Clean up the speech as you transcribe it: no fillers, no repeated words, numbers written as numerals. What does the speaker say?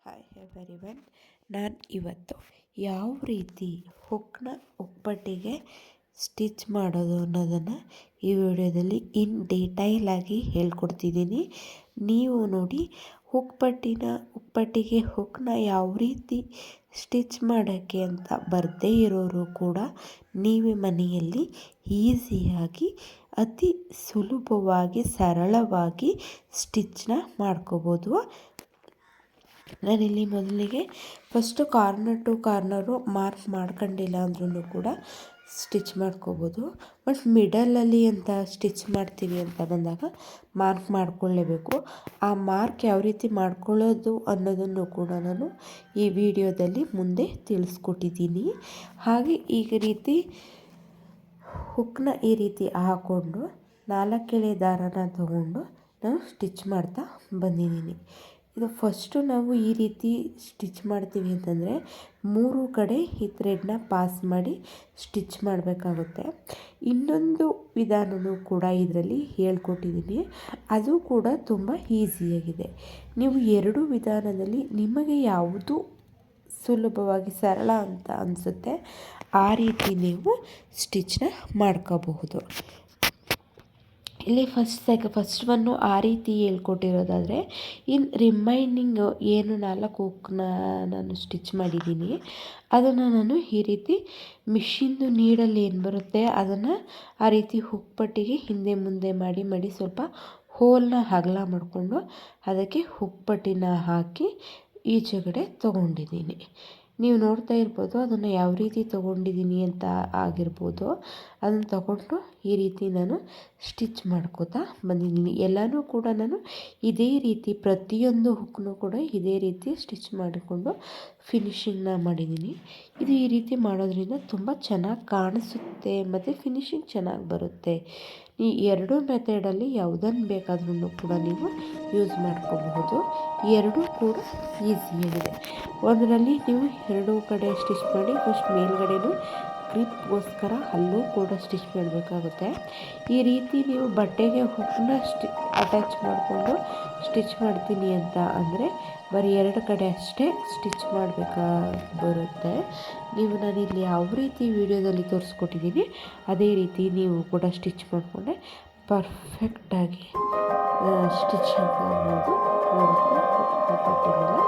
Hi everyone. ನಾನು ಇವತ್ತು ಯಾವ ರೀತಿ ಹುಕ್ನ ಉಪ್ಪಟ್ಟಿಗೆ ಸ್ಟಿಚ್ ಮಾಡೋದು ಅನ್ನೋದನ್ನು ಈ ವಿಡಿಯೋದಲ್ಲಿ ಇನ್ ಡೀಟೈಲಾಗಿ ಹೇಳ್ಕೊಡ್ತಿದ್ದೀನಿ. ನೀವು ನೋಡಿ, ಉಪ್ಪಟ್ಟಿಗೆ ಹುಕ್ನ ಯಾವ ರೀತಿ ಸ್ಟಿಚ್ ಮಾಡೋಕ್ಕೆ ಅಂತ ಬರದೇ ಇರೋರು ಕೂಡ ನೀವೇ ಮನೆಯಲ್ಲಿ ಈಸಿಯಾಗಿ ಅತಿ ಸುಲಭವಾಗಿ ಸರಳವಾಗಿ ಸ್ಟಿಚ್ನ ಮಾಡ್ಕೋಬೋದು. ನಾನಿಲ್ಲಿ ಮೊದಲಿಗೆ first corner to corner mark ಮಾಡ್ಕೊಂಡಿಲ್ಲ ಅಂದ್ರೂ ಕೂಡ ಸ್ಟಿಚ್ ಮಾಡ್ಕೋಬೋದು. ಬಟ್ ಮಿಡಲಲ್ಲಿ ಅಂತ ಸ್ಟಿಚ್ ಮಾಡ್ತೀವಿ ಅಂತ ಬಂದಾಗ ಮಾರ್ಕ್ ಮಾಡ್ಕೊಳ್ಳೇಬೇಕು. ಆ ಮಾರ್ಕ್ ಯಾವ ರೀತಿ ಮಾಡ್ಕೊಳ್ಳೋದು ಅನ್ನೋದನ್ನು ಕೂಡ ನಾನು ಈ ವಿಡಿಯೋದಲ್ಲಿ ಮುಂದೆ ತಿಳಿಸ್ಕೊಟ್ಟಿದ್ದೀನಿ. ಹಾಗೆ ಈ ರೀತಿ ಹುಕ್ನ ಈ ರೀತಿ ಹಾಕ್ಕೊಂಡು 4 ಎಳೆ ದಾರನ ತಗೊಂಡು ನಾನು ಸ್ಟಿಚ್ ಮಾಡ್ತಾ ಬಂದಿದ್ದೀನಿ. ಇದು ಫಸ್ಟು ನಾವು ಈ ರೀತಿ ಸ್ಟಿಚ್ ಮಾಡ್ತೀವಿ ಅಂತಂದರೆ 3 ಕಡೆ ಈ ಥ್ರೆಡ್ನ ಪಾಸ್ ಮಾಡಿ ಸ್ಟಿಚ್ ಮಾಡಬೇಕಾಗುತ್ತೆ. ಇನ್ನೊಂದು ವಿಧಾನವೂ ಕೂಡ ಇದರಲ್ಲಿ ಹೇಳ್ಕೊಟ್ಟಿದ್ದೀನಿ, ಅದು ಕೂಡ ತುಂಬ ಈಸಿಯಾಗಿದೆ. ನೀವು 2 ವಿಧಾನದಲ್ಲಿ ನಿಮಗೆ ಯಾವುದು ಸುಲಭವಾಗಿ ಸರಳ ಅಂತ ಅನಿಸುತ್ತೆ ಆ ರೀತಿ ನೀವು ಸ್ಟಿಚ್ನ ಮಾಡ್ಕೋಬಹುದು. ಇಲ್ಲಿ ಫಸ್ಟ್ ಒನ್ನು ಆ ರೀತಿ ಹೇಳ್ಕೊಟ್ಟಿರೋದಾದರೆ, ಇನ್ನು ರಿಮೈನಿಂಗ್ ಏನು 4 ಹುಕ್ನ ನಾನು ಸ್ಟಿಚ್ ಮಾಡಿದ್ದೀನಿ ಅದನ್ನು ನಾನು ಈ ರೀತಿ ಮಿಷಿನ್ದು ನೀಡಲ್ಲಿ ಏನು ಬರುತ್ತೆ ಅದನ್ನು ಆ ರೀತಿ ಹುಕ್ ಪಟ್ಟಿಗೆ ಹಿಂದೆ ಮುಂದೆ ಮಾಡಿ ಸ್ವಲ್ಪ ಹೋಲ್ನ ಅಗಲ ಮಾಡಿಕೊಂಡು ಅದಕ್ಕೆ ಹುಕ್ ಪಟ್ಟಿನ ಹಾಕಿ ಈಚೆಗಡೆ ತೊಗೊಂಡಿದ್ದೀನಿ. ನೀವು ನೋಡ್ತಾ ಇರ್ಬೋದು ಅದನ್ನು ಯಾವ ರೀತಿ ತೊಗೊಂಡಿದ್ದೀನಿ ಅಂತ ಆಗಿರ್ಬೋದು. ಅದನ್ನು ತಗೊಂಡು ಈ ರೀತಿ ನಾನು ಸ್ಟಿಚ್ ಮಾಡ್ಕೋತಾ ಬಂದಿದ್ದೀನಿ. ಎಲ್ಲನೂ ಕೂಡ ನಾನು ಇದೇ ರೀತಿ ಪ್ರತಿಯೊಂದು ಹುಕ್ನೂ ಕೂಡ ಇದೇ ರೀತಿ ಸ್ಟಿಚ್ ಮಾಡಿಕೊಂಡು ಫಿನಿಶಿಂಗ್ನ ಮಾಡಿದ್ದೀನಿ. ಇದು ಈ ರೀತಿ ಮಾಡೋದ್ರಿಂದ ತುಂಬ ಚೆನ್ನಾಗಿ ಕಾಣಿಸುತ್ತೆ ಮತ್ತು ಫಿನಿಶಿಂಗ್ ಚೆನ್ನಾಗಿ ಬರುತ್ತೆ. ಈ 2 ಮೆಥಡಲ್ಲಿ ಯಾವುದನ್ನು ಬೇಕಾದ್ರೂ ಕೂಡ ನೀವು ಯೂಸ್ ಮಾಡ್ಕೋಬಹುದು. 2 ಕೂಡ ಈಸಿಯಾಗಿದೆ. ಒಂದರಲ್ಲಿ ನೀವು 2 ಕಡೆ ಸ್ಟಿಚ್ ಮಾಡಿ ಫಸ್ಟ್ ಮೇಲ್ಗಡೆನೂ ಗ್ರಿಪ್ಗೋಸ್ಕರ ಅಲ್ಲೂ ಕೂಡ ಸ್ಟಿಚ್ ಮಾಡಬೇಕಾಗುತ್ತೆ. ಈ ರೀತಿ ನೀವು ಬಟ್ಟೆಗೆ ಹುಕ್ನ ಅಟ್ಯಾಚ್ ಮಾಡಿಕೊಂಡು ಸ್ಟಿಚ್ ಮಾಡ್ತೀನಿ ಅಂತ ಅಂದರೆ ಬರೀ 2 ಕಡೆ ಅಷ್ಟೇ ಸ್ಟಿಚ್ ಬರುತ್ತೆ. ನೀವು ನಾನಿಲ್ಲಿ ಯಾವ ರೀತಿ ವಿಡಿಯೋದಲ್ಲಿ ತೋರಿಸ್ಕೊಟ್ಟಿದ್ದೀನಿ ಅದೇ ರೀತಿ ನೀವು ಕೂಡ ಸ್ಟಿಚ್ ಮಾಡಿಕೊಂಡ್ರೆ ಪರ್ಫೆಕ್ಟಾಗಿ ಸ್ಟಿಚ್ ಅನ್ನೋದು ಬರುತ್ತೆ ಬಟ್ಟೆ ಮೇಲೆ.